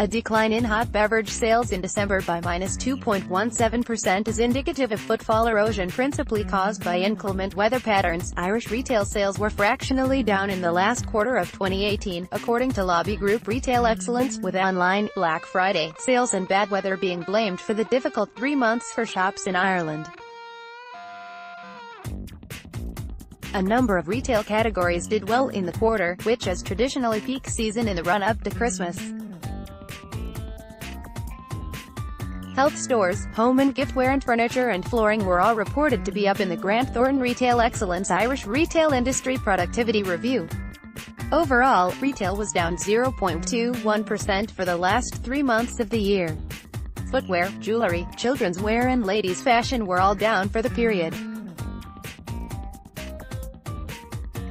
A decline in hot beverage sales in December by -2.17% is indicative of footfall erosion principally caused by inclement weather patterns. Irish retail sales were fractionally down in the last quarter of 2018, according to lobby group Retail Excellence, with online Black Friday sales and bad weather being blamed for the difficult 3 months for shops in Ireland. A number of retail categories did well in the quarter, which is traditionally peak season in the run-up to Christmas. Health stores, home and giftware and furniture and flooring were all reported to be up in the Grant Thornton Retail Excellence Irish Retail Industry Productivity Review. Overall, retail was down 0.21% for the last 3 months of the year. Footwear, jewelry, children's wear and ladies' fashion were all down for the period.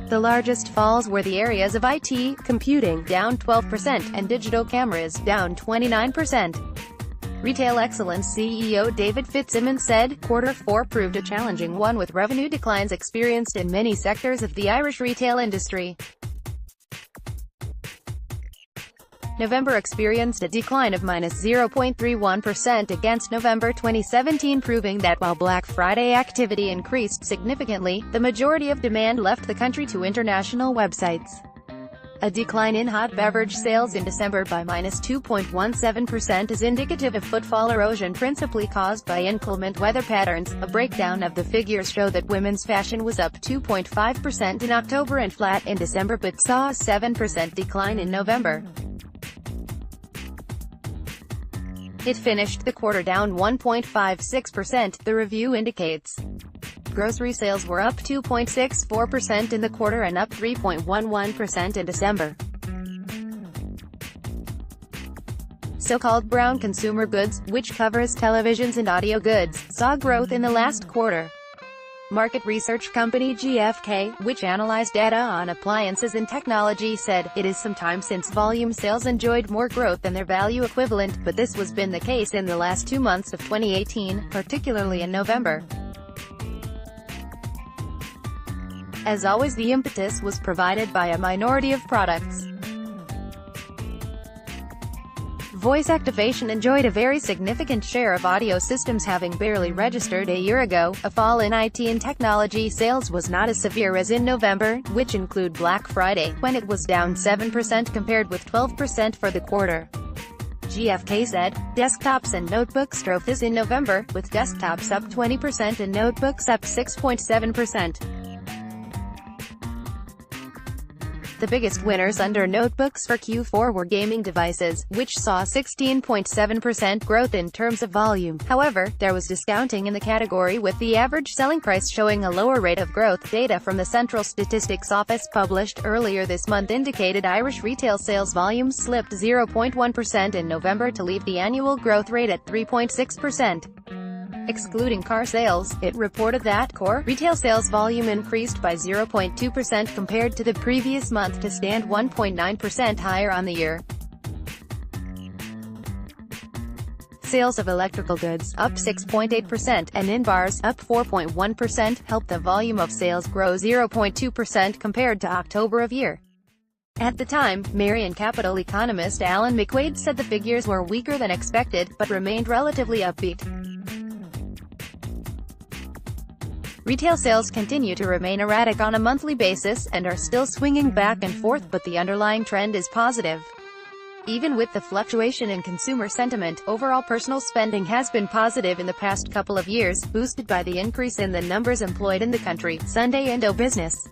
The largest falls were the areas of IT, computing, down 12%, and digital cameras, down 29%. Retail Excellence CEO David Fitzsimmons said, Q4 proved a challenging one with revenue declines experienced in many sectors of the Irish retail industry. November experienced a decline of -0.31% against November 2017, proving that while Black Friday activity increased significantly, the majority of demand left the country to international websites. A decline in hot beverage sales in December by -2.17% is indicative of footfall erosion principally caused by inclement weather patterns. A breakdown of the figures show that women's fashion was up 2.5% in October and flat in December but saw a 7% decline in November. It finished the quarter down 1.56%, the review indicates. Grocery sales were up 2.64% in the quarter and up 3.11% in December. So-called brown consumer goods, which covers televisions and audio goods, saw growth in the last quarter. Market research company GfK, which analyzed data on appliances and technology, said, it is some time since volume sales enjoyed more growth than their value equivalent, but this has been the case in the last 2 months of 2018, particularly in November. As always, the impetus was provided by a minority of products. Voice activation enjoyed a very significant share of audio systems, having barely registered a year ago. A fall in IT and technology sales was not as severe as in November, which include Black Friday, when it was down 7% compared with 12% for the quarter. GfK said, desktops and notebooks drove this in November, with desktops up 20% and notebooks up 6.7%. The biggest winners under notebooks for Q4 were gaming devices, which saw 16.7% growth in terms of volume. However, there was discounting in the category, with the average selling price showing a lower rate of growth. Data from the Central Statistics Office published earlier this month indicated Irish retail sales volume slipped 0.1% in November to leave the annual growth rate at 3.6%. Excluding car sales, it reported that core retail sales volume increased by 0.2% compared to the previous month to stand 1.9% higher on the year. Sales of electrical goods, up 6.8%, and in bars, up 4.1%, helped the volume of sales grow 0.2% compared to October of year. At the time, Marion Capital economist Alan McQuaid said the figures were weaker than expected, but remained relatively upbeat. Retail sales continue to remain erratic on a monthly basis, and are still swinging back and forth, but the underlying trend is positive. Even with the fluctuation in consumer sentiment, overall personal spending has been positive in the past couple of years, boosted by the increase in the numbers employed in the country. Sunday Indo Business.